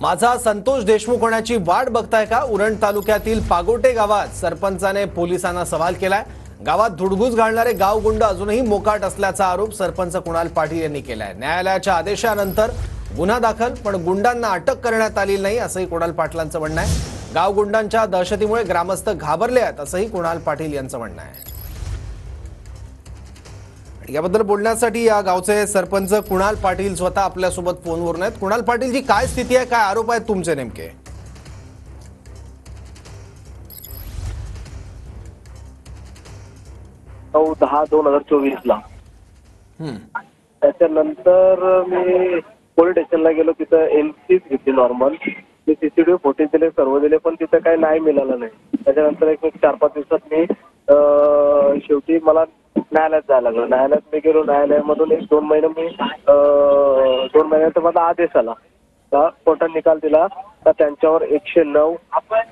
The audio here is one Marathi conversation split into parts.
माझा संतोष देशमुख होण्याची वाट बघताय का? उरण तालुक्यातील पागोटे गावात सरपंचाने पोलिसांना सवाल केलाय। गावात धुडगूस घालणारे गावगुंड अजूनही मोकाट असल्याचा आरोप सरपंच कुणाल पाटील यांनी केलाय। न्यायालयाच्या आदेशानंतर गुन्हा दाखल, पण गुंडांना अटक करण्यात आली नाही असंही कुणाल पाटलांचं म्हणणं आहे। गावगुंडांच्या दहशतीमुळे ग्रामस्थ घाबरले आहेत असंही कुणाल पाटील यांचं म्हणणं आहे। याबद्दल बोलण्यासाठी या गावचे सरपंच कुणाल पाटील स्वतः आपल्या सोबत फोनवर आहेत। कुणाल पाटील जी काय स्थिती आहे, काय आरोप आहेत तुमचे नेमके? 9/10/2024 ला त्याच्यानंतर मी पोलीस स्टेशनला गेलो। तिथं एनसीच घेतली नॉर्मल। मी सीसीटीव्ही फुटेज दिले, सर्व दिले, पण तिथं काही नाही मिळालं नाही। त्याच्यानंतर एक 4-5 दिवसात मी शेवटी मला न्यायालयात जायला लागलं। न्यायालयात मी गेलो। न्यायालयामधून 1-2 महिने मी 2 महिन्याचा मला आदेश आला। कोर्टाने निकाल दिला तर त्यांच्यावर 109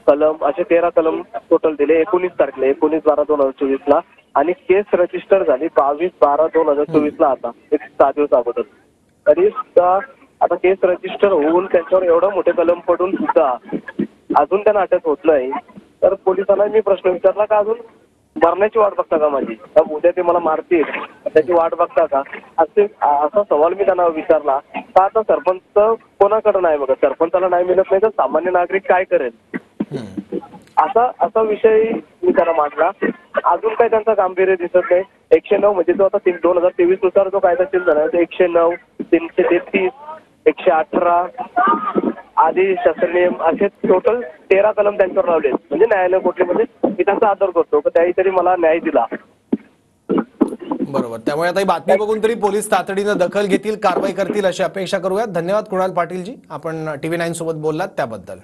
कलम असे 13 कलम टोटल दिले 19 तारखेला 19/12/2024 ला, आणि केस रजिस्टर झाली 22/12/2024 ला। आता एक 6 दिवस अगोदर तरी सुद्धा आता केस रजिस्टर होऊन त्यांच्यावर एवढं मोठे कलम पडून सुद्धा अजून त्यांना अटक होत नाही। तर पोलिसांना मी प्रश्न विचारला का अजून मरण्याची वाट बघता का माझी? उद्या ते मला मारतील त्याची वाट बघता का? असा सवाल मी त्यांना विचारला। का आता सरपंच कोणाकडे नाही बघा, सरपंचाला नाही मिळत नाही तर सामान्य नागरिक काय करेल? असा विषय मी त्यांना मांडला। अजून काही त्यांचं गांभीर्य दिसत नाही। 109 म्हणजे जो आता 2023 नुसार जो कायदा चेंज झाला 109, 333, 118 आदी शासननियम असे टोटल 13 कलम त्यांच्यावर लावले। म्हणजे न्यायालय कोर्टामध्ये मी त्यांचा आदर करतो की त्याही तरी मला न्याय दिला। बरोबर, त्यामुळे आता ही बातमी बघून तरी पोलीस तातडीनं दखल घेतील, कारवाई करतील अशी अपेक्षा करूयात। धन्यवाद कुणाल पाटील जी, आपण TV9 सोबत बोललात त्याबद्दल।